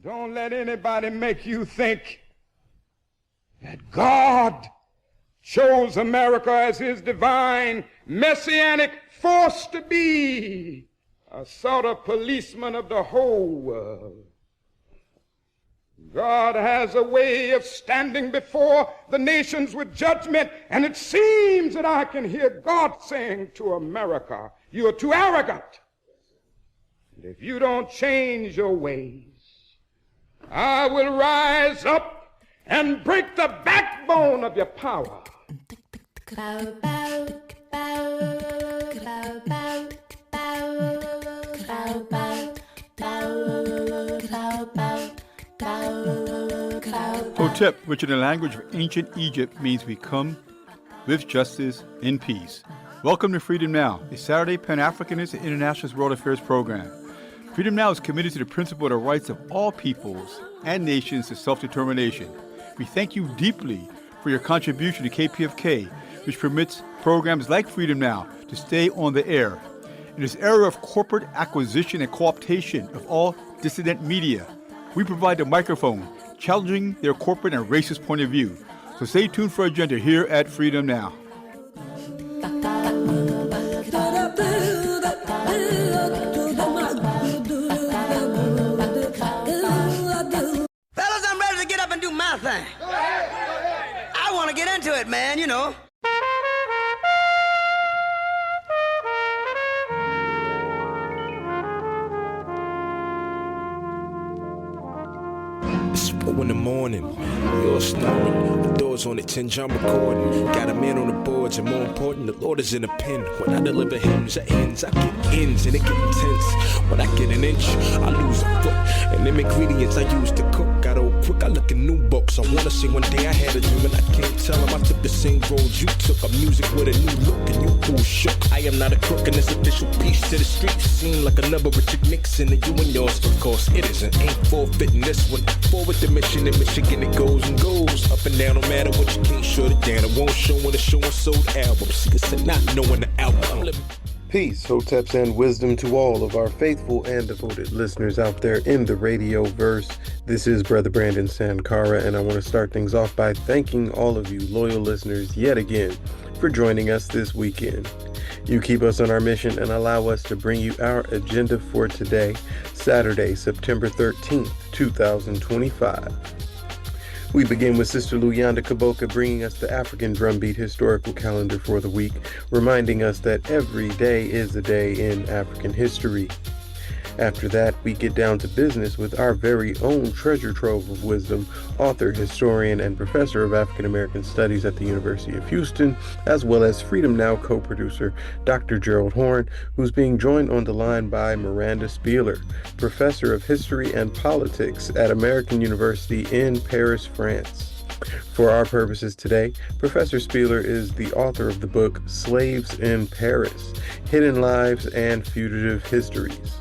Don't let anybody make you think that God chose America as his divine messianic force to be a sort of policeman of the whole world. God has a way of standing before the nations with judgment, and it seems that I can hear God saying to America, you are too arrogant. And if you don't change your ways, I will rise up and break the backbone of your power. Hotep, which in the language of ancient Egypt means we come with justice in peace. Welcome to Freedom Now, a Saturday Pan-Africanist and Internationalist World Affairs program. Freedom Now is committed to the principle of the rights of all peoples and nations to self-determination. We thank you deeply for your contribution to KPFK, which permits programs like Freedom Now to stay on the air. In this era of corporate acquisition and co-optation of all dissident media, we provide the microphone, challenging their corporate and racist point of view. So stay tuned for Agenda here at Freedom Now. Fellas, I'm ready to get up and do my thing. I want to get into it, man, you know. It's 4 in the morning, we all snoring. The doors on the tinge, I'm recording. Got a man on the boards, and more important, the Lord is in the pen. When I deliver hymns or ends, I get ends, and it get intense. When I get an inch, I lose a foot. And them ingredients I use to cook got old quick. I look in new books. I wanna say one day I had a dream, and I can't tell them I took the same road you took. A music with a new look, and you fools shook. I am not a crook, and this official piece to the streets seem like another Richard Nixon, and you and yours, of course, it isn't. Ain't forfeiting this one. Forward the mission in Michigan, it goes and goes up and down, no matter what, you can't shut it down. It won't show when it's showing sold albums. See, it's not knowing the album. Peace, hoteps, and wisdom to all of our faithful and devoted listeners out there in the radio verse. This is Brother Brandon Sankara, and I want to start things off by thanking all of you loyal listeners yet again for joining us this weekend. You keep us on our mission and allow us to bring you our agenda for today, Saturday, September 13th, 2025. We begin with Sister Luyanda Kaboka bringing us the African drumbeat historical calendar for the week, reminding us that every day is a day in African history. After that, we get down to business with our very own treasure trove of wisdom, author, historian, and professor of African American Studies at the University of Houston, as well as Freedom Now co-producer Dr. Gerald Horne, who's being joined on the line by Miranda Spieler, professor of history and politics at American University in Paris, France. For our purposes today, Professor Spieler is the author of the book Slaves in Paris, Hidden Lives and Fugitive Histories.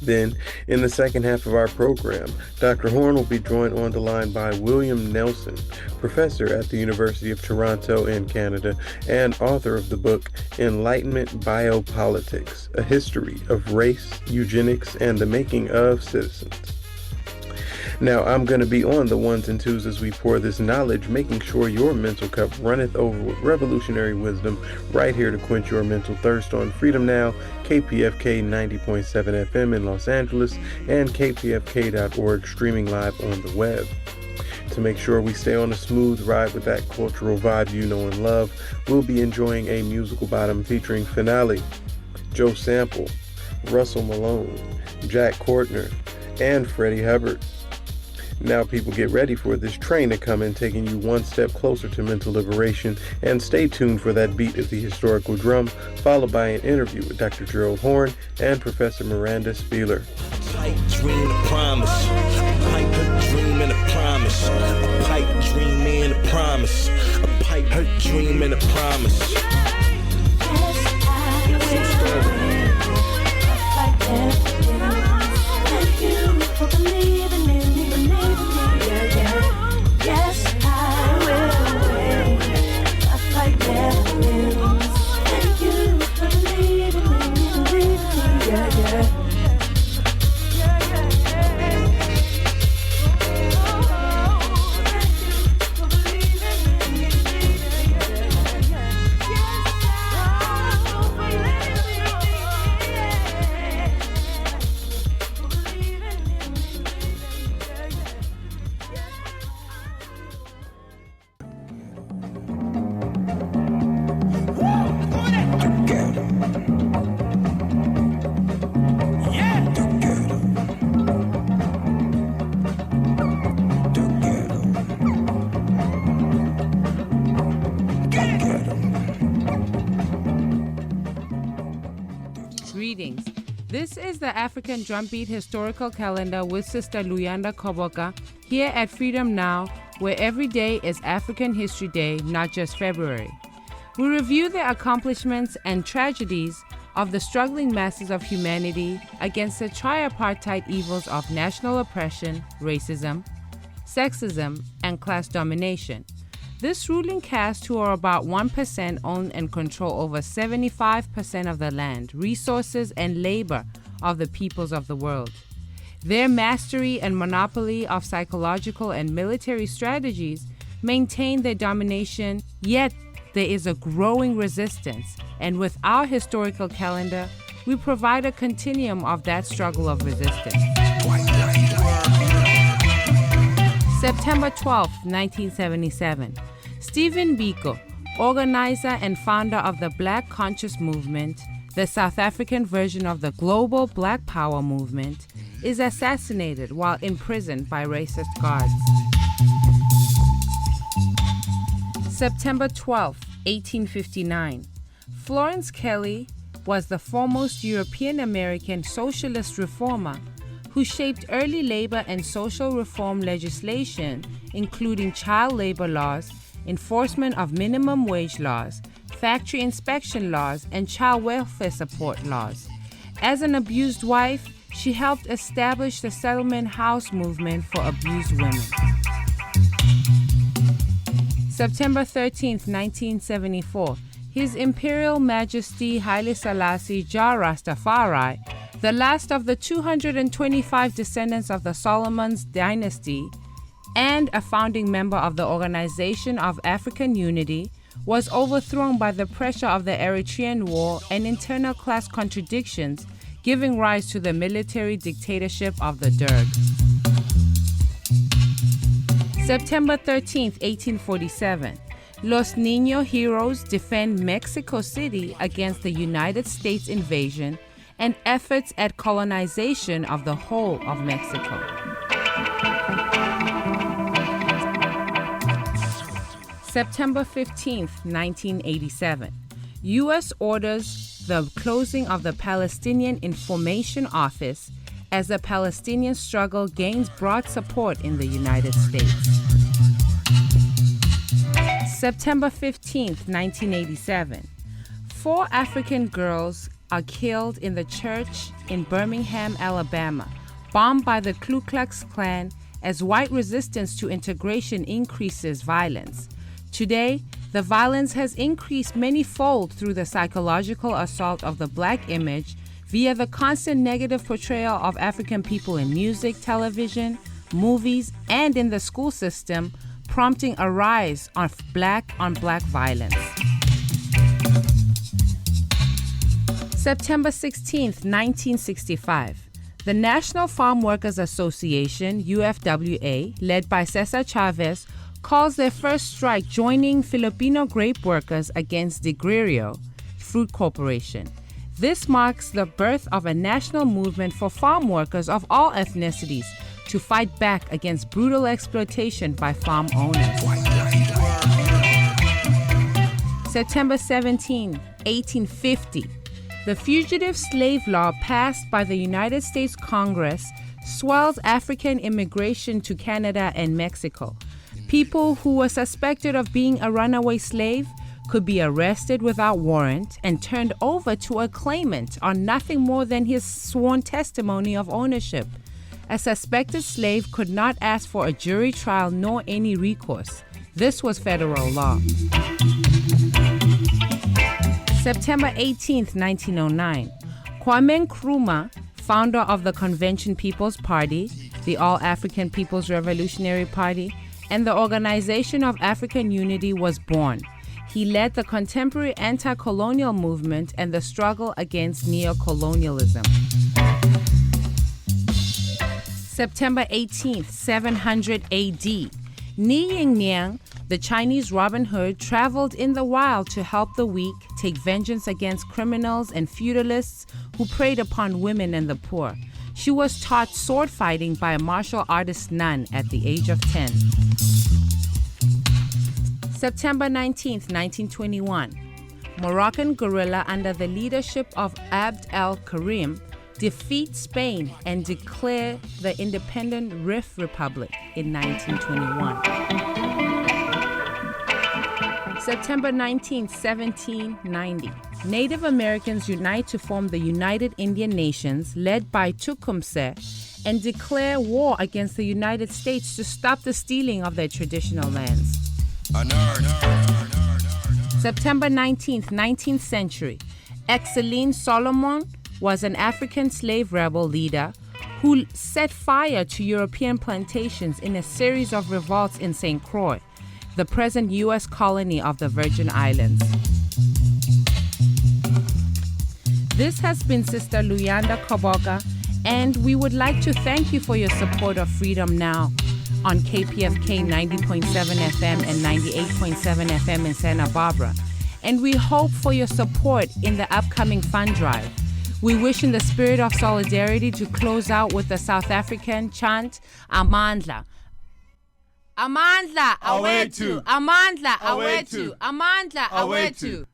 Then, in the second half of our program, Dr. Horne will be joined on the line by William Nelson, professor at the University of Toronto in Canada and author of the book Enlightenment Biopolitics, a history of race, eugenics, and the making of citizens. Now, I'm going to be on the ones and twos as we pour this knowledge, making sure your mental cup runneth over with revolutionary wisdom, right here to quench your mental thirst on Freedom Now, KPFK 90.7 FM in Los Angeles, and kpfk.org, streaming live on the web. To make sure we stay on a smooth ride with that cultural vibe you know and love, we'll be enjoying a musical bottom featuring Finale, Joe Sample, Russell Malone, Jack Courtner, and Freddie Hubbard. Now people get ready for this train to come in, taking you one step closer to mental liberation, and stay tuned for that beat of the historical drum, followed by an interview with Dr. Gerald Horne and Professor Miranda Spieler. Pipe dream and a promise. A pipe dream and a promise. A pipe dream and a promise. A pipe dream and a promise. Thank you for believing in me. Yes, I will wait. I fight never wins. Thank you for believing in me. Yeah. This is the African Drumbeat Historical Calendar with Sister Luyanda Koboka here at Freedom Now, where every day is African History Day, not just February. We review the accomplishments and tragedies of the struggling masses of humanity against the tripartite evils of national oppression, racism, sexism, and class domination. This ruling caste, who are about 1%, own and control over 75% of the land, resources, and labor of the peoples of the world. Their mastery and monopoly of psychological and military strategies maintain their domination, yet there is a growing resistance, and with our historical calendar, we provide a continuum of that struggle of resistance. September 12, 1977. Stephen Biko, organizer and founder of the Black Conscious Movement, the South African version of the global Black Power movement, is assassinated while imprisoned by racist guards. September 12, 1859. Florence Kelley was the foremost European American socialist reformer who shaped early labor and social reform legislation, including child labor laws, enforcement of minimum wage laws, factory inspection laws, and child welfare support laws. As an abused wife, she helped establish the settlement house movement for abused women. September 13, 1974. His Imperial Majesty Haile Selassie Jah Rastafari, the last of the 225 descendants of the Solomon's dynasty and a founding member of the Organization of African Unity, was overthrown by the pressure of the Eritrean War and internal class contradictions, giving rise to the military dictatorship of the Derg. September 13, 1847. Los Niños Heroes defend Mexico City against the United States invasion and efforts at colonization of the whole of Mexico. September 15, 1987. U.S. orders the closing of the Palestinian Information Office as the Palestinian struggle gains broad support in the United States. September 15, 1987. 4 African girls are killed in the church in Birmingham, Alabama, bombed by the Ku Klux Klan as white resistance to integration increases violence. Today, the violence has increased many-fold through the psychological assault of the black image via the constant negative portrayal of African people in music, television, movies, and in the school system, prompting a rise of black-on-black violence. September 16, 1965. The National Farm Workers Association, UFWA, led by Cesar Chavez, calls their first strike, joining Filipino grape workers against Digririo Fruit Corporation. This marks the birth of a national movement for farm workers of all ethnicities to fight back against brutal exploitation by farm owners. September 17, 1850. The fugitive slave law passed by the United States Congress swells African immigration to Canada and Mexico. People who were suspected of being a runaway slave could be arrested without warrant and turned over to a claimant on nothing more than his sworn testimony of ownership. A suspected slave could not ask for a jury trial nor any recourse. This was federal law. September 18, 1909. Kwame Nkrumah, founder of the Convention People's Party, the All-African People's Revolutionary Party, and the Organization of African Unity, was born. He led the contemporary anti-colonial movement and the struggle against neo-colonialism. September 18, 700 AD. Ni Yingniang, the Chinese Robin Hood, traveled in the wild to help the weak, take vengeance against criminals and feudalists who preyed upon women and the poor. She was taught sword fighting by a martial artist nun at the age of 10. September 19, 1921. Moroccan guerrilla under the leadership of Abd el-Karim defeat Spain, and declare the independent Rif Republic in 1921. September 19, 1790. Native Americans unite to form the United Indian Nations, led by Tecumseh, and declare war against the United States to stop the stealing of their traditional lands. September 19th, 19th century. Exceline Solomon was an African slave rebel leader who set fire to European plantations in a series of revolts in St. Croix, the present U.S. colony of the Virgin Islands. This has been Sister Luyanda Koboka, and we would like to thank you for your support of Freedom Now on KPFK 90.7 FM and 98.7 FM in Santa Barbara. And we hope for your support in the upcoming fund drive. We wish in the spirit of solidarity to close out with the South African chant, Amandla. Amandla, awetu. Amandla, awetu. Amandla, awetu.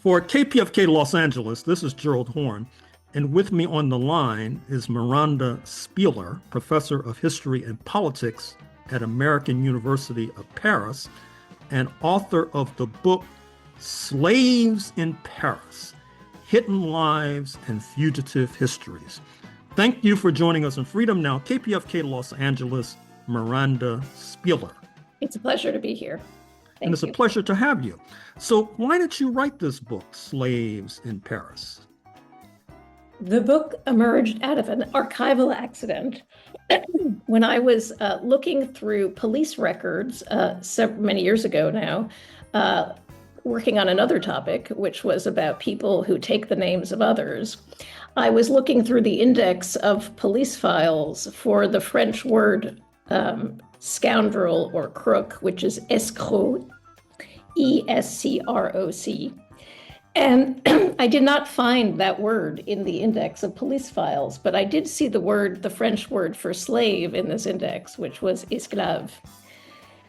For KPFK Los Angeles, this is Gerald Horne, and with me on the line is Miranda Spieler, Professor of History and Politics at American University of Paris, and author of the book Slaves in Paris, Hidden Lives and Fugitive Histories. Thank you for joining us on Freedom Now, KPFK Los Angeles, Miranda Spieler. It's a pleasure to be here. And it's a pleasure to have you. So why did you write this book, Slaves in Paris? The book emerged out of an archival accident when I was looking through police records many years ago now, working on another topic, which was about people who take the names of others. I was looking through the index of police files for the French word scoundrel or crook, which is escroc, E-S-C-R-O-C. And I did not find that word in the index of police files, but I did see the French word for slave in this index, which was esclave.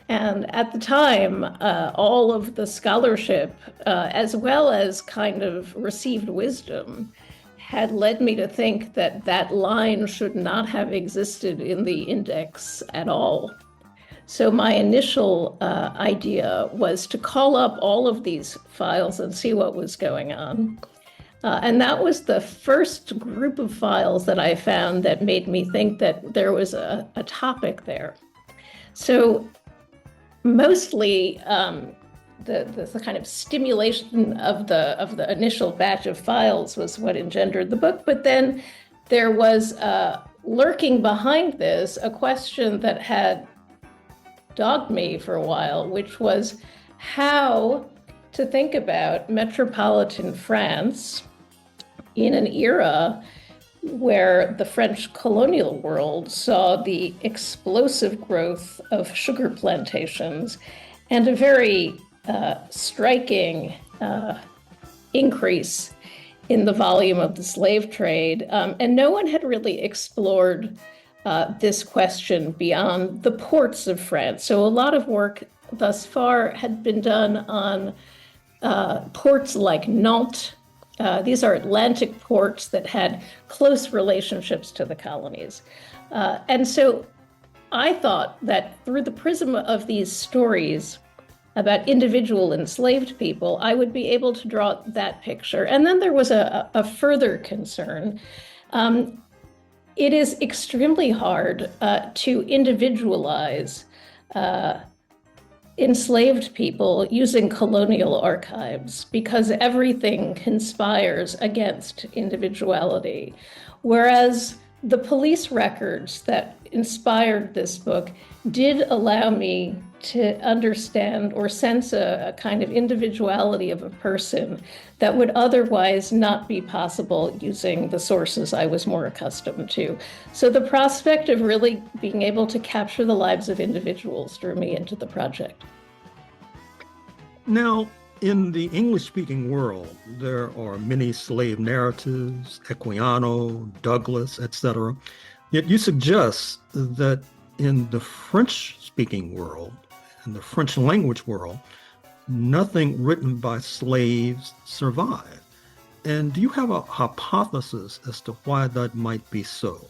And at the time, all of the scholarship, as well as kind of received wisdom, had led me to think that that line should not have existed in the index at all. So my initial idea was to call up all of these files and see what was going on. And that was the first group of files that I found that made me think that there was a topic there. So mostly the kind of stimulation of the initial batch of files was what engendered the book. But then there was lurking behind this a question that had dogged me for a while, which was how to think about metropolitan France in an era where the French colonial world saw the explosive growth of sugar plantations and a very striking increase in the volume of the slave trade. And no one had really explored this question beyond the ports of France. So a lot of work thus far had been done on ports like Nantes. These are Atlantic ports that had close relationships to the colonies. And so I thought that through the prism of these stories about individual enslaved people, I would be able to draw that picture. And then there was a further concern. It is extremely hard to individualize enslaved people using colonial archives because everything conspires against individuality. Whereas the police records that inspired this book did allow me to understand or sense a kind of individuality of a person that would otherwise not be possible using the sources I was more accustomed to. So the prospect of really being able to capture the lives of individuals drew me into the project. Now, in the English-speaking world, there are many slave narratives, Equiano, Douglas, etc. Yet you suggest that in the French-speaking world, in the French language world, nothing written by slaves survived. And do you have a hypothesis as to why that might be so?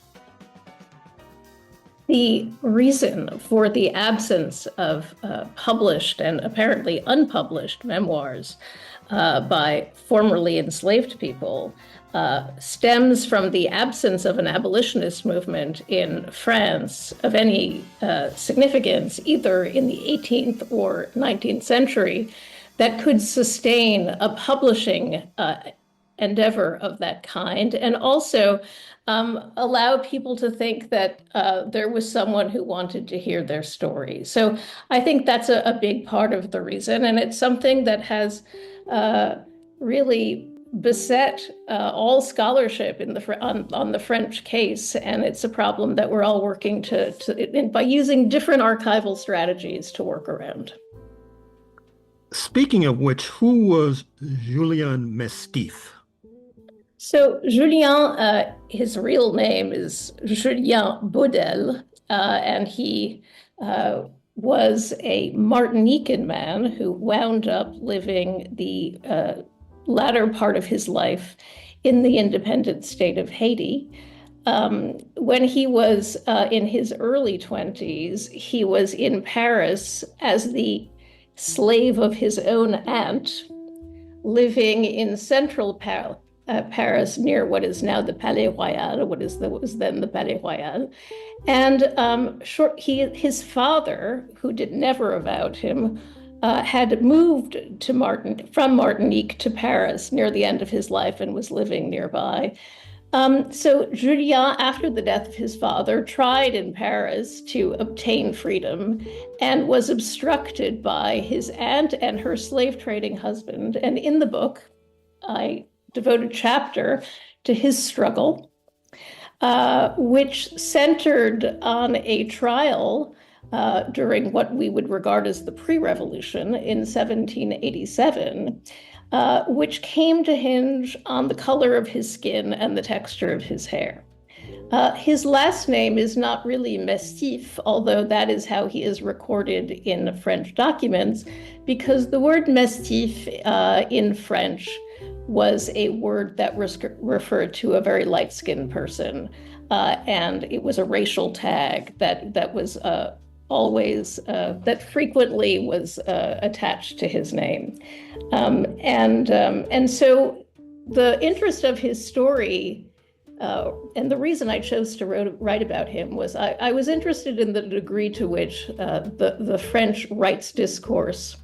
The reason for the absence of published and apparently unpublished memoirs by formerly enslaved people stems from the absence of an abolitionist movement in France of any significance, either in the 18th or 19th century, that could sustain a publishing endeavor of that kind, and also allow people to think that there was someone who wanted to hear their story. So I think that's a big part of the reason, and it's something that has really beset all scholarship on the French case, and it's a problem that we're all working by using different archival strategies to work around. Speaking of which, who was Julien Mestif? So Julien, his real name is Julien Baudel, and he was a Martinican man who wound up living the latter part of his life in the independent state of Haiti. When he was in his early 20s, he was in Paris as the slave of his own aunt, living in central Paris near what is now the Palais Royal, what was then the Palais Royal. And his father, who never avowed him, had moved from Martinique to Paris near the end of his life and was living nearby. So Julien, after the death of his father, tried in Paris to obtain freedom and was obstructed by his aunt and her slave trading husband. And in the book, I devote a chapter to his struggle, which centered on a trial during what we would regard as the pre-revolution in 1787, which came to hinge on the color of his skin and the texture of his hair. His last name is not really Mestif, although that is how he is recorded in French documents, because the word Mestif in French was a word that referred to a very light-skinned person, and it was a racial tag that was always that frequently was attached to his name, and so the interest of his story, and the reason I chose to write about him was I was interested in the degree to which the French rights discourse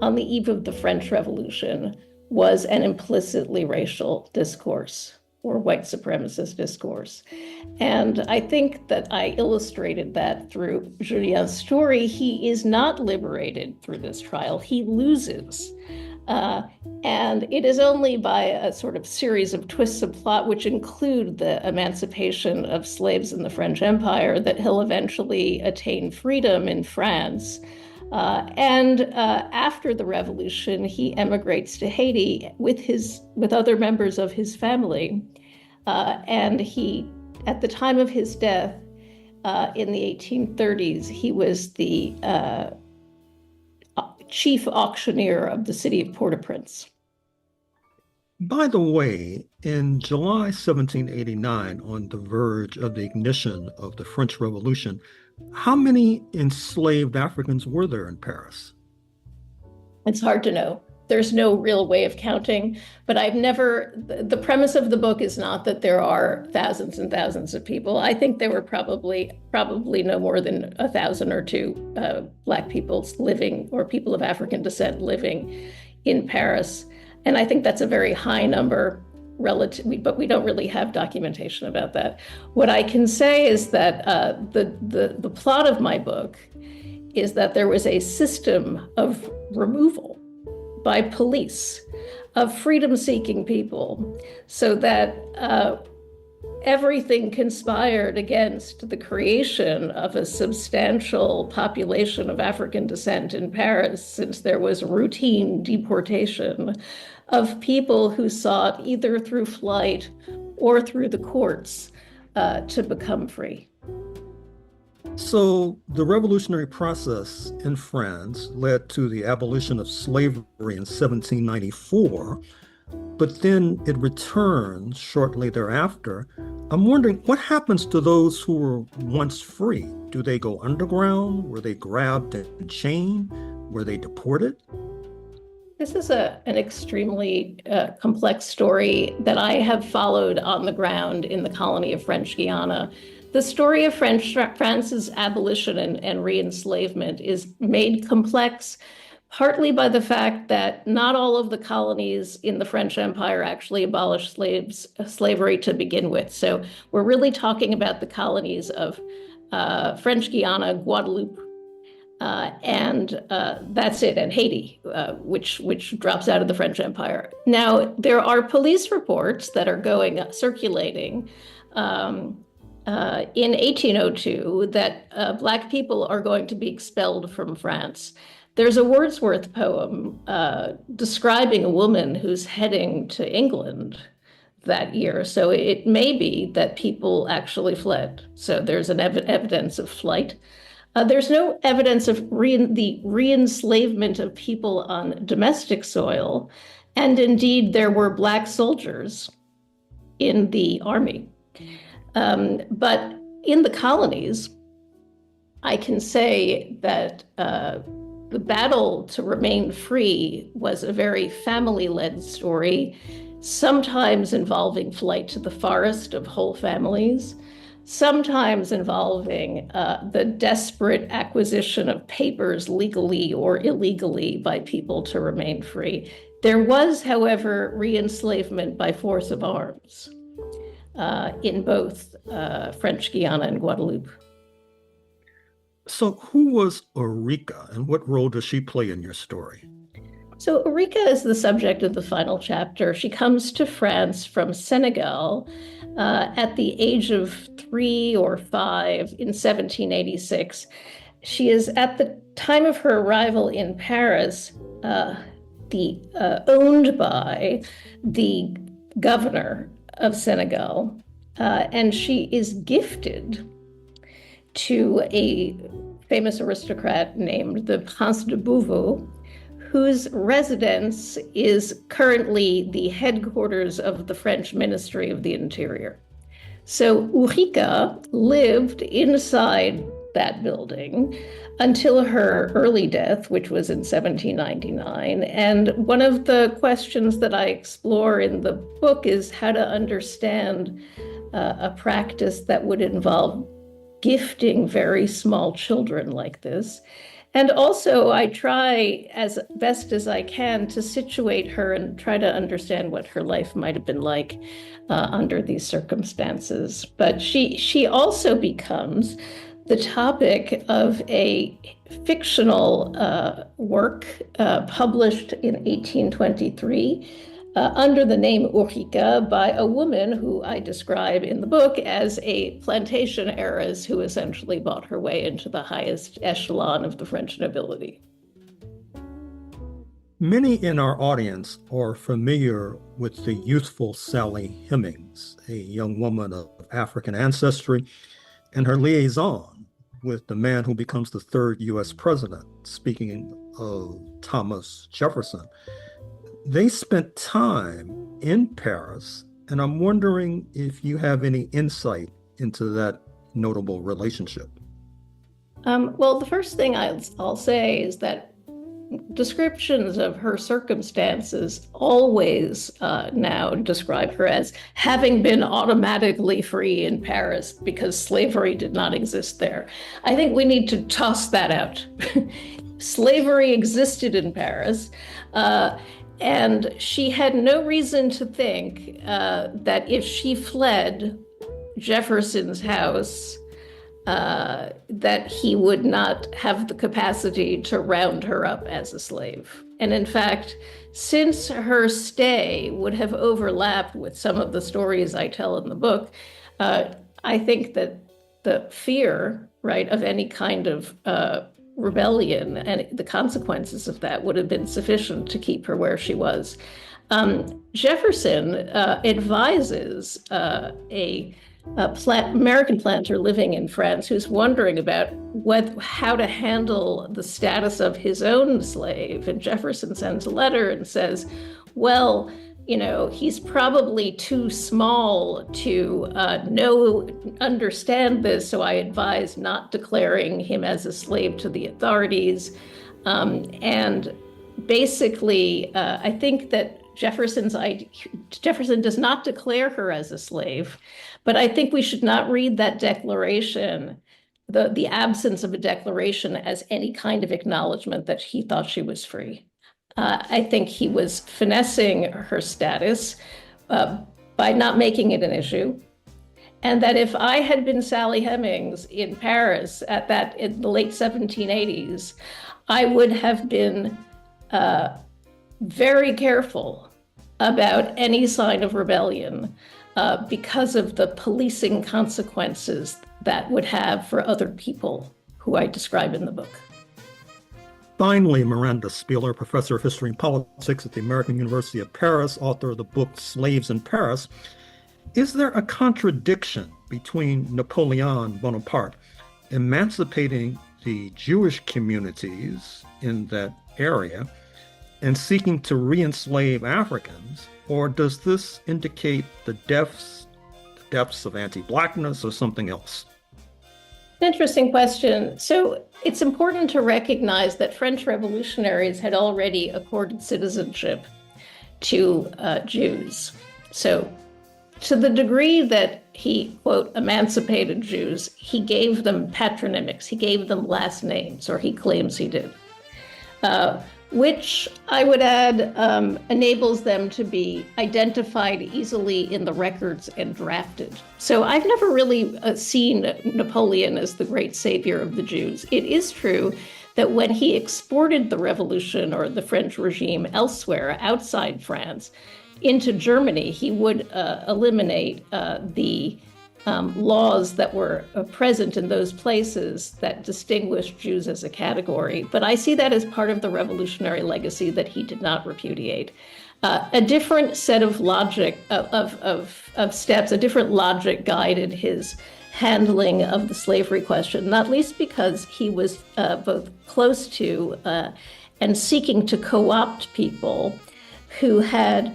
on the eve of the French Revolution was an implicitly racial discourse or white supremacist discourse. And I think that I illustrated that through Julien's story. He is not liberated through this trial. He loses. And it is only by a sort of series of twists of plot, which include the emancipation of slaves in the French Empire, that he'll eventually attain freedom in France. And after the revolution, he emigrates to Haiti with other members of his family. And he, at the time of his death, in the 1830s, he was the chief auctioneer of the city of Port-au-Prince. By the way, in July 1789, on the verge of the ignition of the French Revolution, how many enslaved Africans were there in Paris? It's hard to know. there's no real way of counting, but the premise of the book is not that there are thousands and thousands of people. I think there were probably no more than 1,000 or two Black people living, or people of African descent living in Paris. And I think that's a very high number relatively, but we don't really have documentation about that. What I can say is that the plot of my book is that there was a system of removal by police of freedom-seeking people, so that everything conspired against the creation of a substantial population of African descent in Paris, since there was routine deportation of people who sought, either through flight or through the courts, to become free. So the revolutionary process in France led to the abolition of slavery in 1794, but then it returned shortly thereafter. I'm wondering, what happens to those who were once free? Do they go underground? Were they grabbed and chained? Were they deported? This is an extremely complex story that I have followed on the ground in the colony of French Guiana. The story of France's abolition and re-enslavement is made complex partly by the fact that not all of the colonies in the French Empire actually abolished slavery to begin with. So we're really talking about the colonies of French Guiana, Guadeloupe, and that's it, and Haiti, which drops out of the French Empire. Now, there are police reports that are circulating in 1802 that Black people are going to be expelled from France. There's a Wordsworth poem describing a woman who's heading to England that year. So it may be that people actually fled. So there's an evidence of flight. There's no evidence of the re-enslavement of people on domestic soil. And indeed, there were Black soldiers in the army. But in the colonies, I can say that the battle to remain free was a very family-led story, sometimes involving flight to the forest of whole families, sometimes involving the desperate acquisition of papers legally or illegally by people to remain free. There was, however, re-enslavement by force of arms in both French Guiana and Guadeloupe. So who was Eureka, and what role does she play in your story? So Eureka is the subject of the final chapter. She comes to France from Senegal at the age of 3 or 5 in 1786. She is, at the time of her arrival in Paris, owned by the governor of Senegal, and she is gifted to a famous aristocrat named the Prince de Beauvau, whose residence is currently the headquarters of the French Ministry of the Interior. So Eureka lived inside that building until her early death, which was in 1799. And one of the questions that I explore in the book is how to understand a practice that would involve gifting very small children like this. And also, I try as best as I can to situate her and try to understand what her life might have been like under these circumstances. But she also becomes the topic of a fictional work published in 1823 under the name Eureka by a woman who I describe in the book as a plantation heiress who essentially bought her way into the highest echelon of the French nobility. Many in our audience are familiar with the youthful Sally Hemings, a young woman of African ancestry, and her liaison with the man who becomes the third U.S. president, speaking of Thomas Jefferson. They spent time in Paris, and I'm wondering if you have any insight into that notable relationship. Well, the first thing I'll say is that descriptions of her circumstances always now describe her as having been automatically free in Paris because slavery did not exist there. I think we need to toss that out. Slavery existed in Paris, and she had no reason to think that if she fled Jefferson's house, that he would not have the capacity to round her up as a slave. And in fact, since her stay would have overlapped with some of the stories I tell in the book, I think that the fear, right, of any kind of rebellion and the consequences of that would have been sufficient to keep her where she was. Jefferson advises a American planter living in France who's wondering about how to handle the status of his own slave. And Jefferson sends a letter and says, well, he's probably too small to understand this, so I advise not declaring him as a slave to the authorities. And basically, I think that Jefferson does not declare her as a slave, but I think we should not read that declaration, the absence of a declaration, as any kind of acknowledgement that he thought she was free. I think he was finessing her status by not making it an issue. And that if I had been Sally Hemings in Paris in the late 1780s, I would have been very careful about any sign of rebellion because of the policing consequences that would have for other people who I describe in the book. Finally, Miranda Spieler, professor of history and politics at the American University of Paris, author of the book Slaves in Paris. Is there a contradiction between Napoleon Bonaparte emancipating the Jewish communities in that area and seeking to re-enslave Africans, or does this indicate the depths of anti-Blackness or something else? Interesting question. So it's important to recognize that French revolutionaries had already accorded citizenship to Jews. So to the degree that he, quote, emancipated Jews, he gave them patronymics, he gave them last names, or he claims he did. Which I would add enables them to be identified easily in the records and drafted. So I've never really seen Napoleon as the great savior of the Jews. It is true that when he exported the revolution or the French regime elsewhere, outside France, into Germany, he would eliminate the laws that were present in those places that distinguished Jews as a category. But I see that as part of the revolutionary legacy that he did not repudiate. A different set of logic, of steps, a different logic guided his handling of the slavery question, not least because he was both close to and seeking to co-opt people who had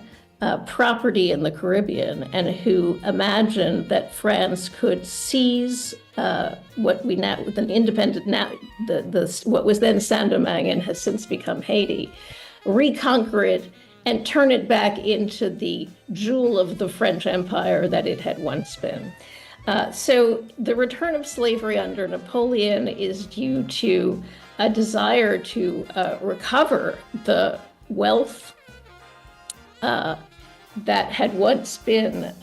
property in the Caribbean and who imagined that France could seize what we now, with an independent now, what was then Saint-Domingue and has since become Haiti, reconquer it and turn it back into the jewel of the French Empire that it had once been. So the return of slavery under Napoleon is due to a desire to recover the wealth that had once been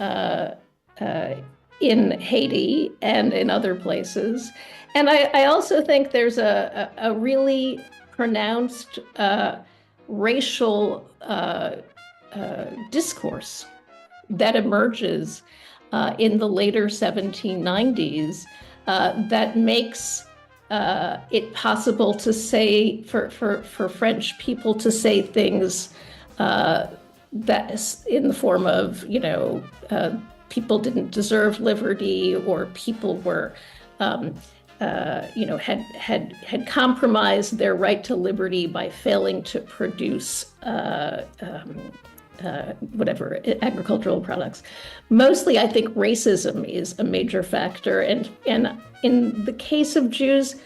in Haiti and in other places. And I also think there's a really pronounced racial discourse that emerges in the later 1790s that makes it possible to say, for French people to say things that in the form of, people didn't deserve liberty, or people were, had compromised their right to liberty by failing to produce agricultural products. Mostly, I think racism is a major factor. And in the case of Jews,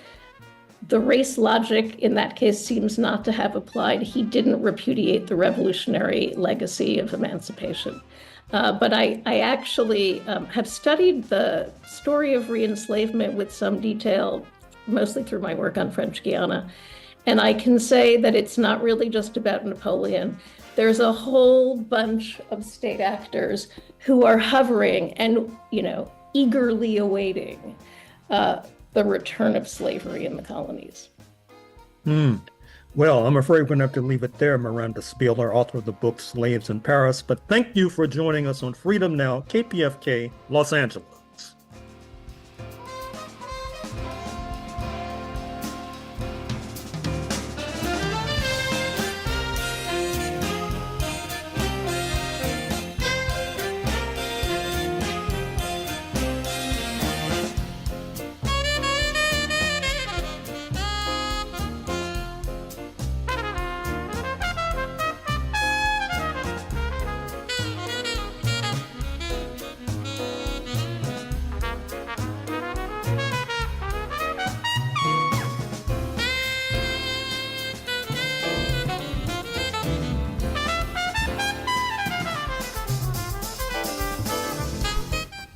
The race logic in that case seems not to have applied. He didn't repudiate the revolutionary legacy of emancipation. But I actually have studied the story of re-enslavement with some detail, mostly through my work on French Guiana. And I can say that it's not really just about Napoleon. There's a whole bunch of state actors who are hovering and, eagerly awaiting the return of slavery in the colonies. Well, I'm afraid we're going to have to leave it there, Miranda Spieler, author of the book Slaves in Paris. But thank you for joining us on Freedom Now, KPFK, Los Angeles.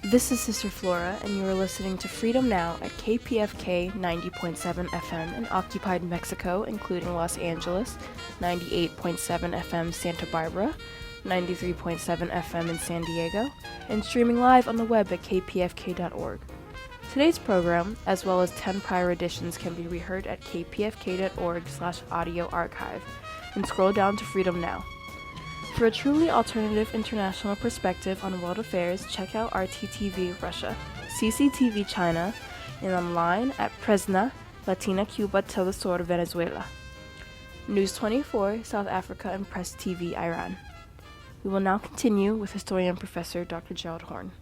This is Sister Flora, and you are listening to Freedom Now at KPFK 90.7 FM in occupied Mexico, including Los Angeles, 98.7 FM Santa Barbara, 93.7 FM in San Diego, and streaming live on the web at kpfk.org. Today's program, as well as 10 prior editions, can be reheard at kpfk.org/audio archive, and scroll down to Freedom Now. For a truly alternative international perspective on world affairs, check out RTTV Russia, CCTV China, and online at Presna, Latina Cuba Telesur Venezuela, News 24 South Africa, and Press TV Iran. We will now continue with historian Professor Dr. Gerald Horne.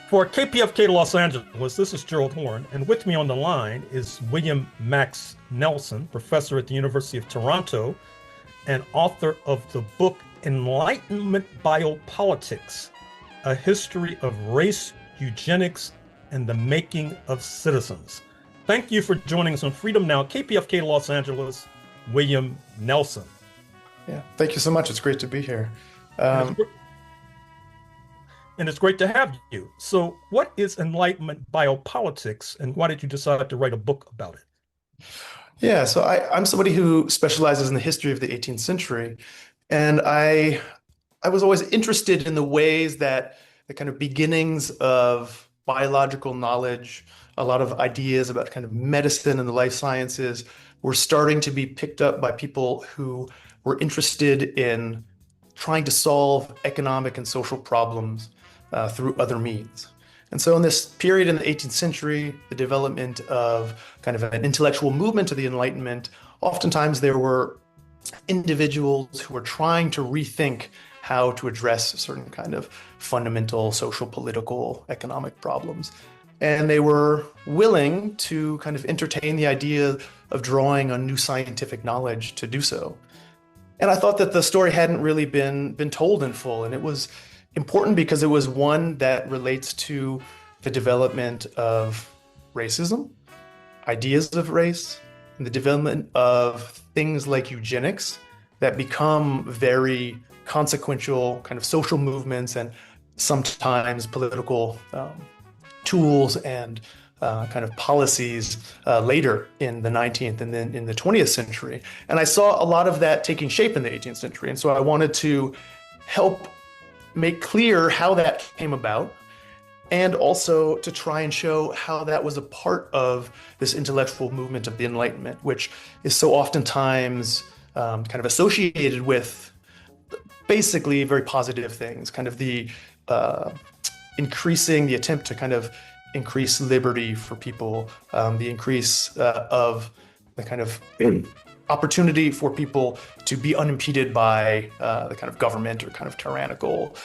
For KPFK Los Angeles, this is Gerald Horne, and with me on the line is William Max Nelson, professor at the University of Toronto and author of the book Enlightenment Biopolitics, A History of Race, Eugenics, and the Making of Citizens. Thank you for joining us on Freedom Now, KPFK Los Angeles, William Nelson. Yeah, thank you so much. It's great to be here. And it's great to have you. So what is Enlightenment Biopolitics, and why did you decide to write a book about it? Yeah, so I'm somebody who specializes in the history of the 18th century. And I was always interested in the ways that the kind of beginnings of biological knowledge, a lot of ideas about kind of medicine and the life sciences were starting to be picked up by people who were interested in trying to solve economic and social problems through other means. And so in this period in the 18th century, the development of kind of an intellectual movement to the Enlightenment, oftentimes there were individuals who were trying to rethink how to address certain kind of fundamental social, political, economic problems. And they were willing to kind of entertain the idea of drawing on new scientific knowledge to do so. And I thought that the story hadn't really been told in full, and it was important because it was one that relates to the development of racism, ideas of race, and the development of things like eugenics that become very consequential kind of social movements and sometimes political tools and kind of policies later in the 19th and then in the 20th century. And I saw a lot of that taking shape in the 18th century. And so I wanted to help make clear how that came about, and also to try and show how that was a part of this intellectual movement of the Enlightenment, which is so oftentimes kind of associated with basically very positive things, kind of the increasing the attempt to kind of increased liberty for people, the increase of the kind of opportunity for people to be unimpeded by the kind of government or kind of tyrannical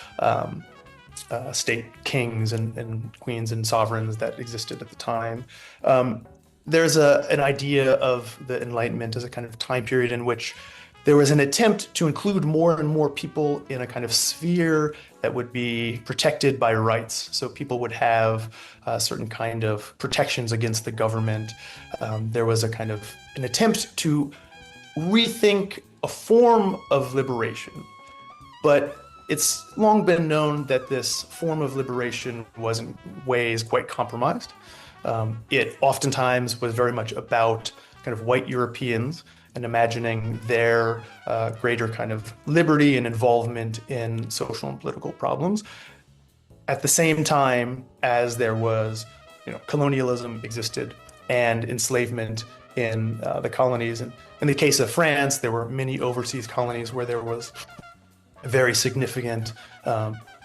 state kings and queens and sovereigns that existed at the time. There's an idea of the Enlightenment as a kind of time period in which there was an attempt to include more and more people in a kind of sphere that would be protected by rights. So people would have certain kind of protections against the government. There was a kind of an attempt to rethink a form of liberation. But it's long been known that this form of liberation was in ways quite compromised. It oftentimes was very much about kind of white Europeans and imagining their greater kind of liberty and involvement in social and political problems. At the same time as there was, colonialism existed and enslavement in the colonies. And in the case of France, there were many overseas colonies where there was very significant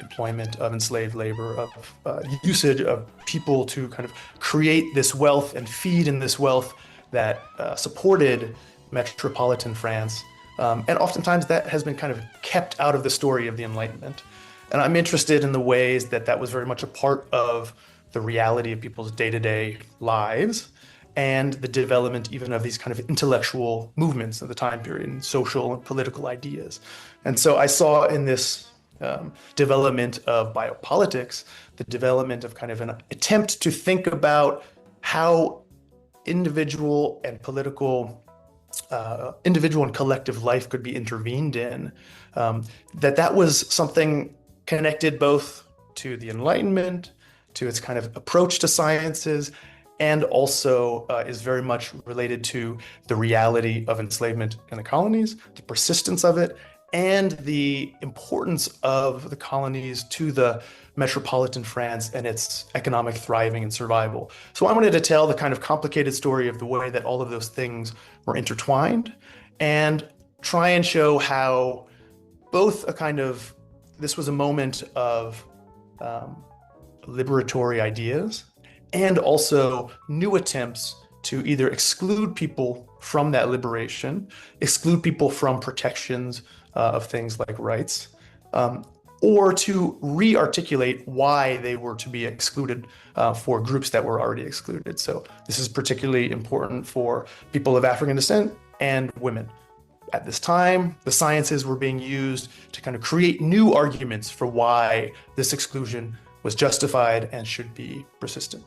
employment of enslaved labor, of usage of people to kind of create this wealth and feed in this wealth that supported metropolitan France. And oftentimes that has been kind of kept out of the story of the Enlightenment. And I'm interested in the ways that that was very much a part of the reality of people's day-to-day lives and the development even of these kind of intellectual movements of the time period and social and political ideas. And so I saw in this development of biopolitics, the development of kind of an attempt to think about how individual and political, individual and collective life could be intervened in, that was something connected both to the Enlightenment, to its kind of approach to sciences, and also is very much related to the reality of enslavement in the colonies, the persistence of it, and the importance of the colonies to the metropolitan France and its economic thriving and survival. So I wanted to tell the kind of complicated story of the way that all of those things were intertwined and try and show how both a kind of, this was a moment of liberatory ideas and also new attempts to either exclude people from that liberation, exclude people from protections of things like rights, or to re-articulate why they were to be excluded for groups that were already excluded. So this is particularly important for people of African descent and women. At this time, the sciences were being used to kind of create new arguments for why this exclusion was justified and should be persistent.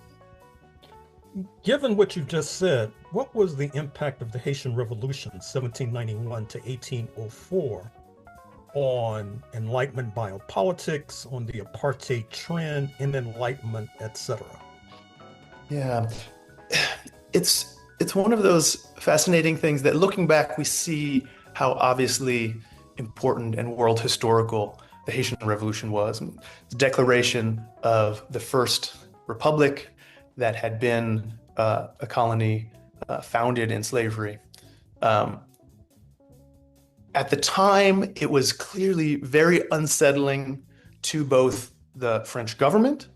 Given what you just said, what was the impact of the Haitian Revolution, 1791 to 1804, on Enlightenment biopolitics, on the apartheid trend in Enlightenment, etc.? Yeah, it's one of those fascinating things that looking back, we see how obviously important and world historical the Haitian Revolution was. The declaration of the first republic that had been a colony founded in slavery. At the time, it was clearly very unsettling to both the French government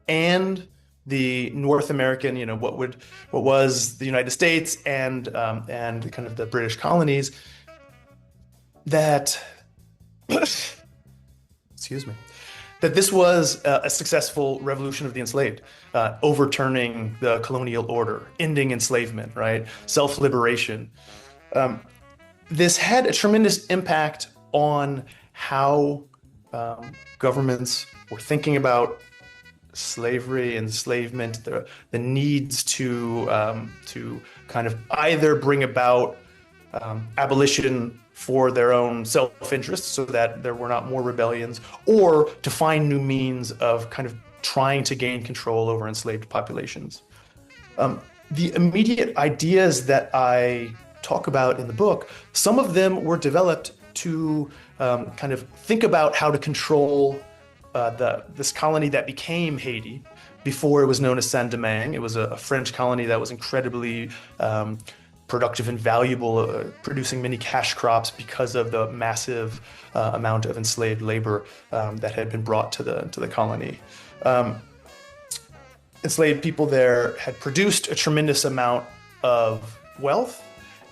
and the North American, what was the United States and kind of the British colonies, that, excuse me, that this was a successful revolution of the enslaved, overturning the colonial order, ending enslavement, right? Self-liberation. This had a tremendous impact on how governments were thinking about slavery, enslavement, the needs to kind of either bring about abolition for their own self-interest so that there were not more rebellions, or to find new means of kind of trying to gain control over enslaved populations. The immediate ideas that I talk about in the book, some of them were developed to kind of think about how to control this colony that became Haiti. Before it was known as Saint-Domingue. It was a French colony that was incredibly productive and valuable, producing many cash crops because of the massive amount of enslaved labor that had been brought to the colony. enslaved people there had produced a tremendous amount of wealth.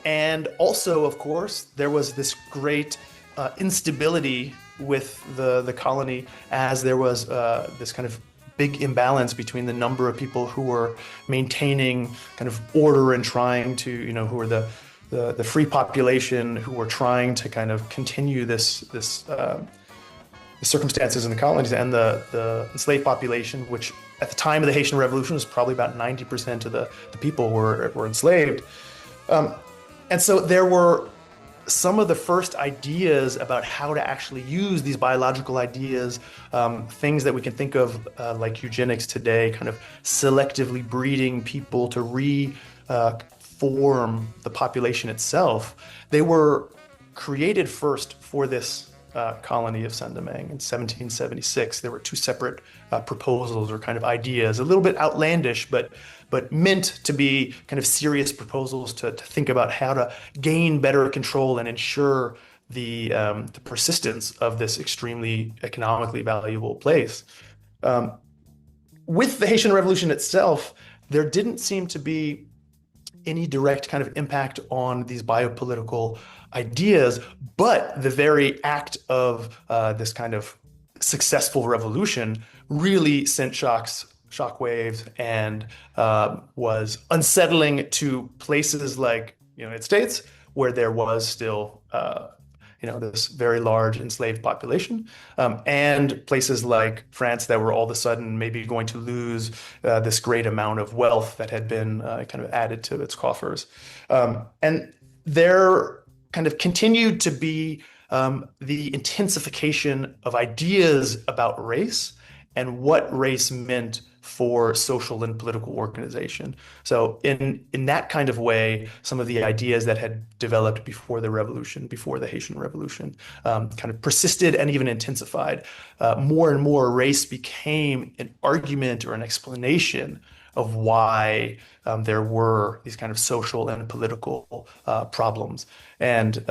And also, of course, there was this great instability with the colony, as there was this kind of big imbalance between the number of people who were maintaining kind of order and trying to, who were the free population, who were trying to kind of continue the circumstances in the colonies, and the enslaved population, which at the time of the Haitian Revolution was probably about 90% of the people were enslaved. And so there were some of the first ideas about how to actually use these biological ideas, things that we can think of like eugenics today, kind of selectively breeding people to reform the population itself. They were created first for this colony of Saint-Domingue in 1776. There were two separate proposals or kind of ideas, a little bit outlandish, but meant to be kind of serious proposals to think about how to gain better control and ensure the persistence of this extremely economically valuable place. With the Haitian Revolution itself, there didn't seem to be any direct kind of impact on these biopolitical ideas, but the very act of this kind of successful revolution really sent shockwaves and was unsettling to places like the United States, where there was still this very large enslaved population, and places like France that were all of a sudden maybe going to lose this great amount of wealth that had been kind of added to its coffers. And there kind of continued to be the intensification of ideas about race and what race meant for social and political organization. So in that kind of way, some of the ideas that had developed before the revolution, before the Haitian Revolution, kind of persisted and even intensified. More and more, race became an argument or an explanation of why there were these kind of social and political problems and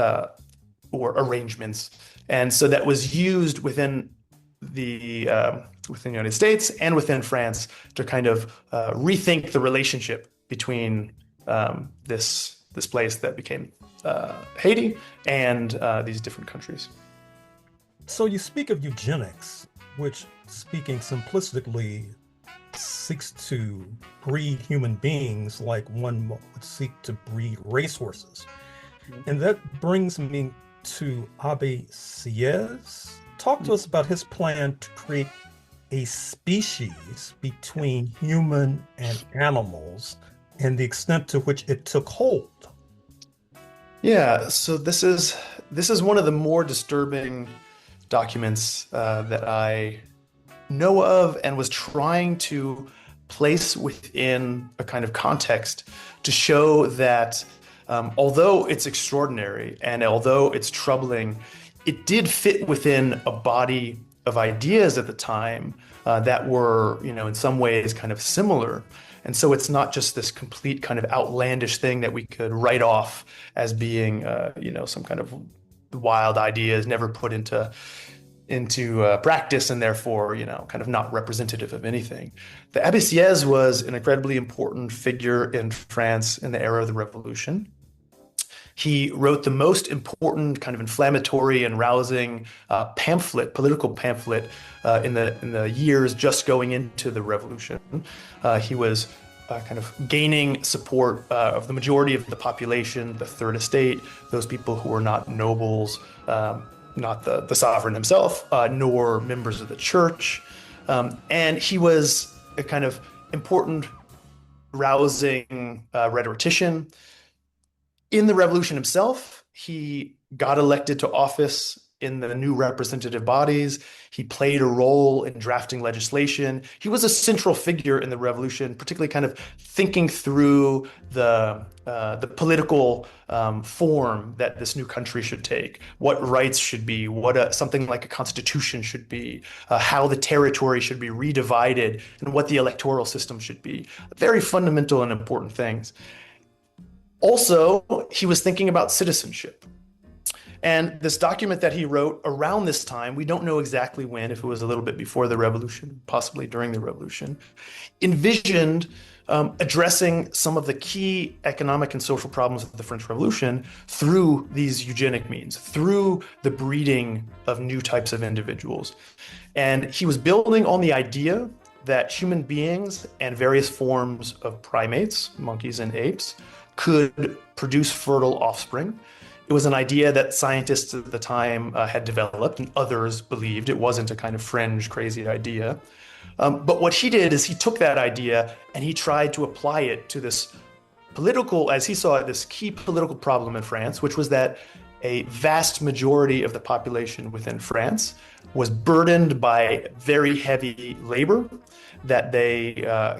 or arrangements. And so that was used within the United States and within France to kind of rethink the relationship between this place that became Haiti and these different countries. So you speak of eugenics, which, speaking simplistically, seeks to breed human beings like one would seek to breed racehorses. And that brings me to Abbé Sieyès. Talk to us about his plan to create a species between human and animals and the extent to which it took hold. Yeah, so this is one of the more disturbing documents that I know of and was trying to place within a kind of context to show that although it's extraordinary and although it's troubling, it did fit within a body of ideas at the time that were, in some ways kind of similar. And so it's not just this complete kind of outlandish thing that we could write off as being, some kind of wild ideas never put into practice and therefore, kind of not representative of anything. The Abbé Sieyès was an incredibly important figure in France in the era of the Revolution. He wrote the most important kind of inflammatory and rousing political pamphlet in the years just going into the revolution. He was kind of gaining support of the majority of the population, the Third Estate, those people who were not nobles, not the sovereign himself, nor members of the church. And he was a kind of important, rousing rhetorician. In the revolution himself, he got elected to office in the new representative bodies. He played a role in drafting legislation. He was a central figure in the revolution, particularly kind of thinking through the political form that this new country should take, what rights should be, what something like a constitution should be, how the territory should be redivided, and what the electoral system should be. Very fundamental and important things. Also, he was thinking about citizenship. And this document that he wrote around this time, we don't know exactly when, if it was a little bit before the revolution, possibly during the revolution, envisioned addressing some of the key economic and social problems of the French Revolution through these eugenic means, through the breeding of new types of individuals. And he was building on the idea that human beings and various forms of primates, monkeys and apes, could produce fertile offspring. It was an idea that scientists at the time had developed and others believed. It wasn't a kind of fringe, crazy idea. But what he did is he took that idea and he tried to apply it to this political, as he saw it, this key political problem in France, which was that a vast majority of the population within France was burdened by very heavy labor, that they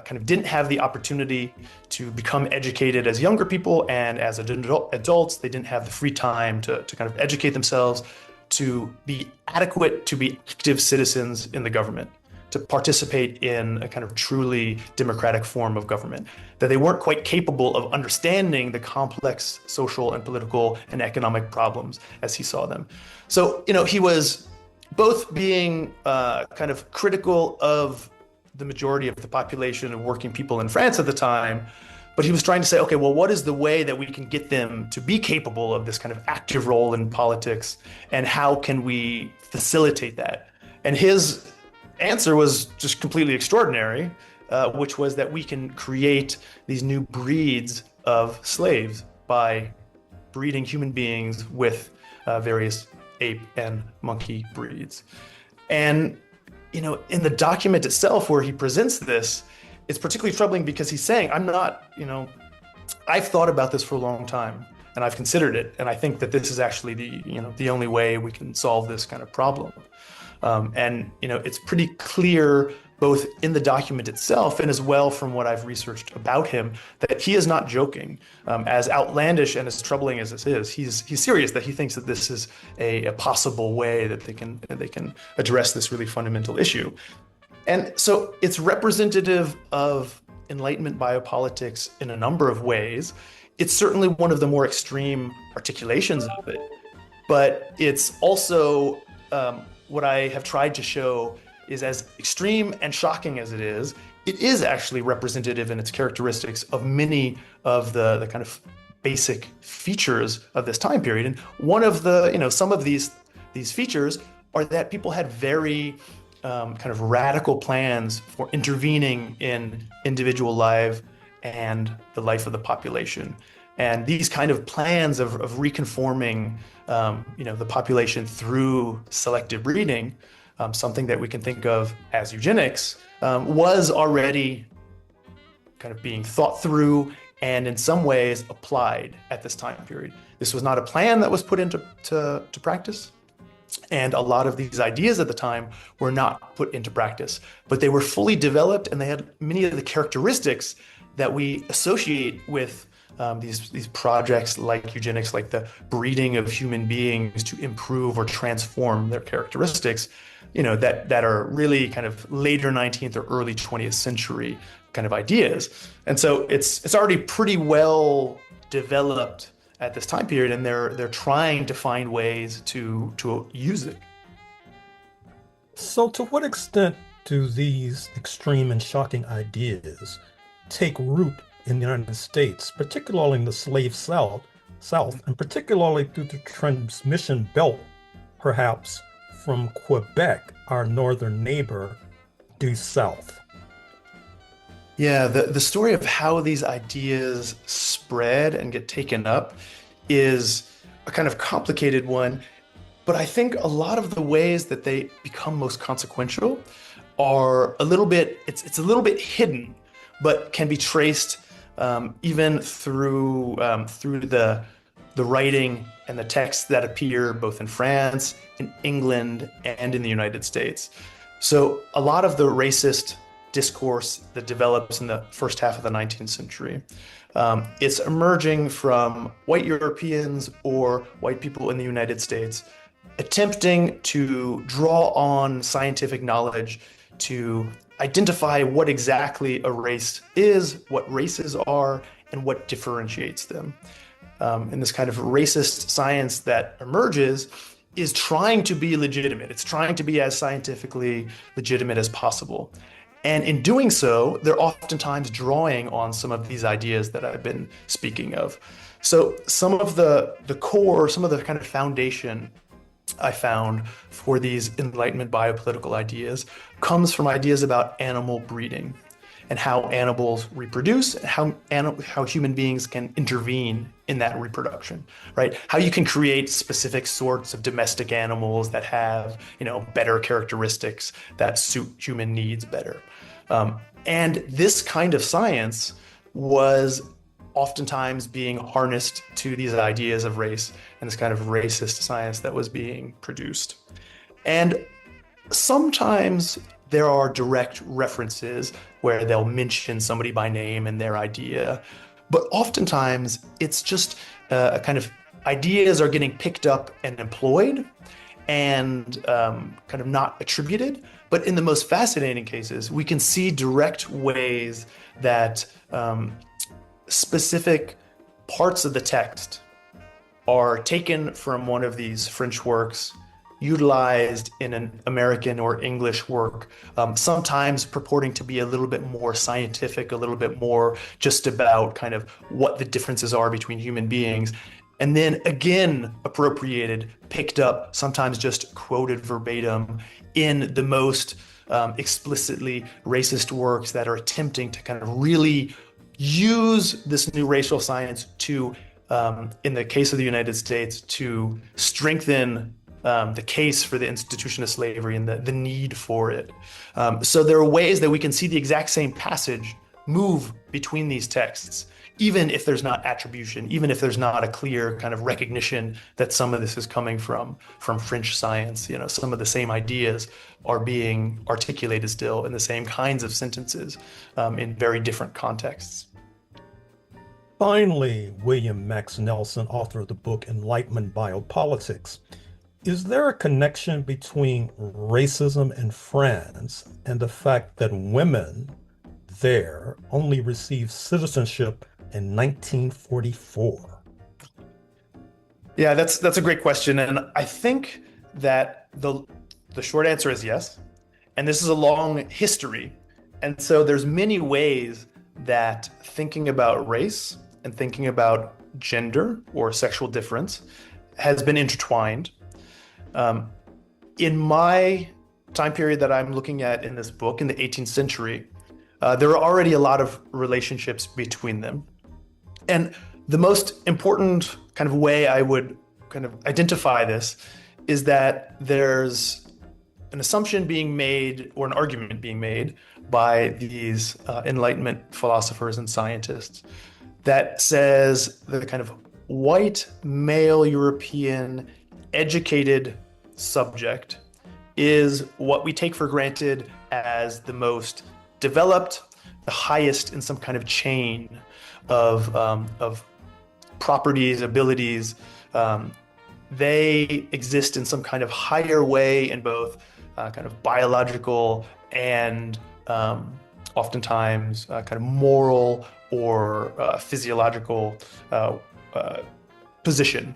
kind of didn't have the opportunity to become educated as younger people, and as adults, they didn't have the free time to kind of educate themselves, to be adequate, to be active citizens in the government, to participate in a kind of truly democratic form of government, that they weren't quite capable of understanding the complex social and political and economic problems as he saw them. So, he was both being kind of critical of the majority of the population of working people in France at the time, but he was trying to say, okay, well, what is the way that we can get them to be capable of this kind of active role in politics, and how can we facilitate that? And his answer was just completely extraordinary, which was that we can create these new breeds of slaves by breeding human beings with various ape and monkey breeds. And, in the document itself where he presents this, it's particularly troubling because he's saying, I've thought about this for a long time and I've considered it. And I think that this is actually the only way we can solve this kind of problem. It's pretty clear both in the document itself and as well from what I've researched about him that he is not joking. As outlandish and as troubling as this is, he's serious that he thinks that this is a possible way that they can address this really fundamental issue. And so it's representative of Enlightenment biopolitics in a number of ways. It's certainly one of the more extreme articulations of it, but it's also what I have tried to show is, as extreme and shocking as it is actually representative in its characteristics of many of the kind of basic features of this time period. And one of the, some of these features are that people had very kind of radical plans for intervening in individual life and the life of the population. And these kind of plans of reconforming, the population through selective breeding, something that we can think of as eugenics, was already kind of being thought through and in some ways applied at this time period. This was not a plan that was put into practice. And a lot of these ideas at the time were not put into practice, but they were fully developed and they had many of the characteristics that we associate with these projects like eugenics, like the breeding of human beings to improve or transform their characteristics, that are really kind of later 19th or early 20th century kind of ideas. And so it's already pretty well developed at this time period, and they're trying to find ways to use it. So to what extent do these extreme and shocking ideas take root in the United States, particularly in the slave South, and particularly through the transmission belt, perhaps from Quebec, our northern neighbor, due south? Yeah, the story of how these ideas spread and get taken up is a kind of complicated one, but I think a lot of the ways that they become most consequential are a little bit, it's a little bit hidden, but can be traced even through the writing and the texts that appear both in France, in England, and in the United States. So a lot of the racist discourse that develops in the first half of the 19th century, it's emerging from white Europeans or white people in the United States attempting to draw on scientific knowledge to identify what exactly a race is, what races are, and what differentiates them. in this kind of racist science that emerges is trying to be legitimate. It's trying to be as scientifically legitimate as possible. And in doing so, they're oftentimes drawing on some of these ideas that I've been speaking of. So some of the core, some of the kind of foundation I found for these Enlightenment biopolitical ideas comes from ideas about animal breeding and how animals reproduce, and how human beings can intervene in that reproduction, right? How you can create specific sorts of domestic animals that have, better characteristics that suit human needs better. And this kind of science was oftentimes being harnessed to these ideas of race and this kind of racist science that was being produced. And sometimes there are direct references where they'll mention somebody by name and their idea, but oftentimes it's just a kind of ideas are getting picked up and employed and kind of not attributed. But in the most fascinating cases, we can see direct ways that specific parts of the text are taken from one of these French works, utilized in an American or English work, sometimes purporting to be a little bit more scientific, a little bit more just about kind of what the differences are between human beings. And then again, appropriated, picked up, sometimes just quoted verbatim in the most explicitly racist works that are attempting to kind of really use this new racial science to, in the case of the United States, to strengthen the case for the institution of slavery and the need for it. So there are ways that we can see the exact same passage move between these texts, even if there's not attribution, even if there's not a clear kind of recognition that some of this is coming from French science. Some of the same ideas are being articulated still in the same kinds of sentences in very different contexts. Finally, William Max Nelson, author of the book Enlightenment Biopolitics. Is there a connection between racism in France and the fact that women there only received citizenship in 1944? Yeah, that's a great question. And I think that the short answer is yes. And this is a long history. And so there's many ways that thinking about race and thinking about gender or sexual difference has been intertwined. In my time period that I'm looking at in this book, in the 18th century, there are already a lot of relationships between them. And the most important kind of way I would kind of identify this is that there's an assumption being made or an argument being made by these Enlightenment philosophers and scientists that says the kind of white male European educated subject is what we take for granted as the most developed, the highest in some kind of chain of properties, abilities. They exist in some kind of higher way in both kind of biological and oftentimes kind of moral or physiological position.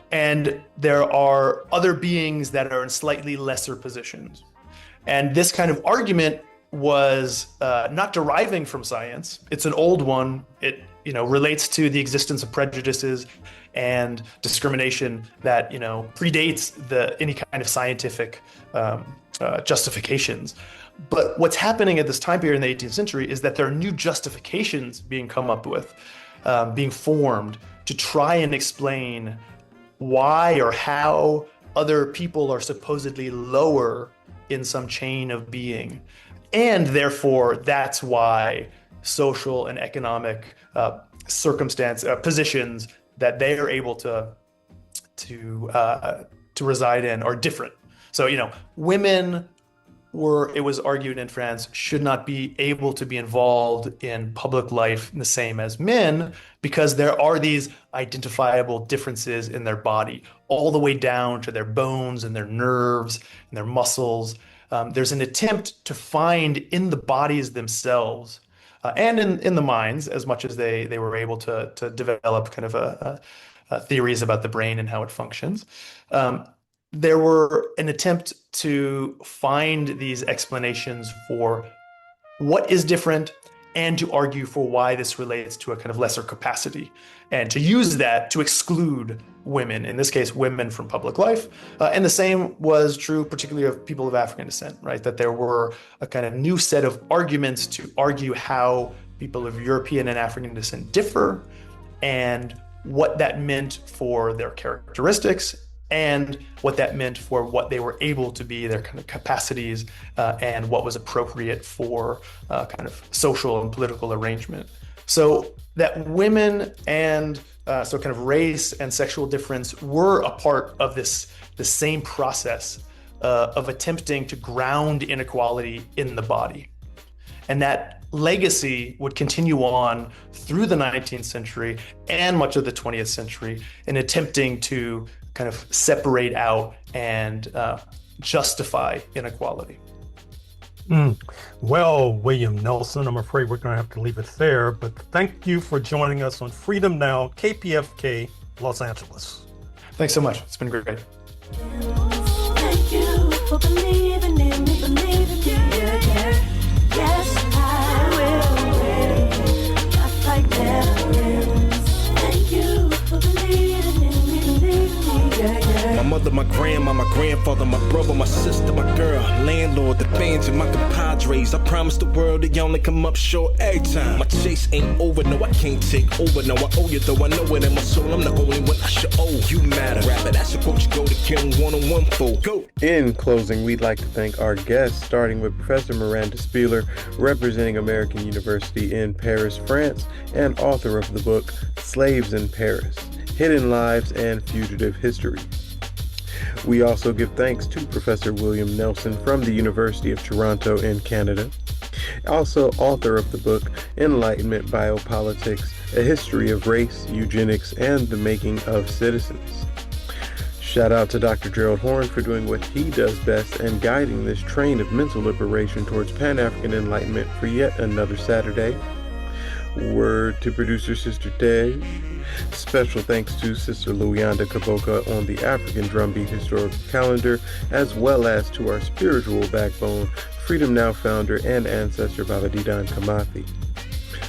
And there are other beings that are in slightly lesser positions. And this kind of argument was not deriving from science. It's an old one. It relates to the existence of prejudices and discrimination that predates any kind of scientific justifications. But what's happening at this time period in the 18th century is that there are new justifications being come up with, being formed to try and explain why or how other people are supposedly lower in some chain of being. And therefore, that's why social and economic positions that they are able to reside in are different. So, women it was argued in France, should not be able to be involved in public life the same as men, because there are these identifiable differences in their body, all the way down to their bones and their nerves and their muscles. There's an attempt to find in the bodies themselves and in the minds, as much as they were able to develop kind of theories about the brain and how it functions. There were an attempt to find these explanations for what is different and to argue for why this relates to a kind of lesser capacity, and to use that to exclude women, in this case, women from public life. And the same was true particularly of people of African descent, right? That there were a kind of new set of arguments to argue how people of European and African descent differ, and what that meant for their characteristics, and what that meant for what they were able to be, their kind of capacities, and what was appropriate for kind of social and political arrangement. So that women and so kind of race and sexual difference were a part of the same process of attempting to ground inequality in the body. And that legacy would continue on through the 19th century and much of the 20th century in attempting to kind of separate out and justify inequality. Well, William Nelson, I'm afraid we're going to have to leave it there, but thank you for joining us on Freedom Now, KPFK, Los Angeles. Thanks so much. It's been great. Thank you for believing in me, believing you. Yeah. Yes, I will win. I fight never ends. Thank you for believing in me, believing me. Yeah. My mother, my grandma, my grandfather, my brother, my sister, my girl, landlord, the fans, and my compadres. I promise the world they only come up short every time. My chase ain't over, no, I can't take over. No, I owe you, though I know it in my soul. I'm the only one I should owe. You matter, rapper, that's a quote you go to kill one-on-one for. Go. In closing, we'd like to thank our guests, starting with Professor Miranda Spieler, representing American University in Paris, France, and author of the book Slaves in Paris, Hidden Lives and Fugitive Histories. We also give thanks to Professor William Nelson from the University of Toronto in Canada, also author of the book Enlightenment Biopolitics, A History of Race, Eugenics, and the Making of Citizens. Shout out to Dr. Gerald Horne for doing what he does best and guiding this train of mental liberation towards Pan-African enlightenment for yet another Saturday. Word to producer Sister Tej. Special thanks to Sister Luyanda Kaboka on the African Drumbeat Historical Calendar, as well as to our spiritual backbone, Freedom Now founder and ancestor Babadidan Kamathi.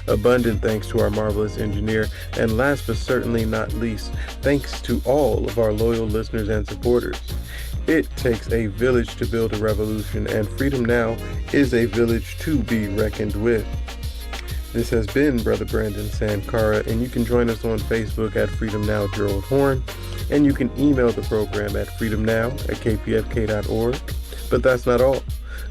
Abundant thanks to our marvelous engineer, and last but certainly not least, thanks to all of our loyal listeners and supporters. It takes a village to build a revolution, and Freedom Now is a village to be reckoned with. This has been Brother Brandon Sankara, and you can join us on Facebook at Freedom Now Gerald Horne, and you can email the program at freedomnow@kpfk.org. But that's not all.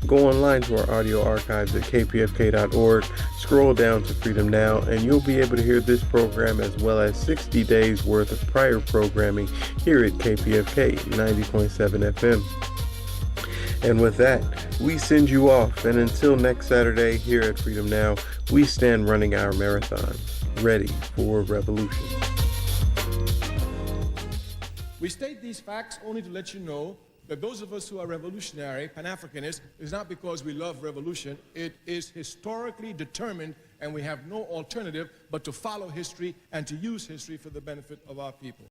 Go online to our audio archives at kpfk.org, scroll down to Freedom Now, and you'll be able to hear this program as well as 60 days worth of prior programming here at KPFK 90.7 FM. And with that, we send you off, and until next Saturday here at Freedom Now, we stand running our marathon, ready for revolution. We state these facts only to let you know that those of us who are revolutionary, Pan-Africanists, is not because we love revolution. It is historically determined, and we have no alternative but to follow history and to use history for the benefit of our people.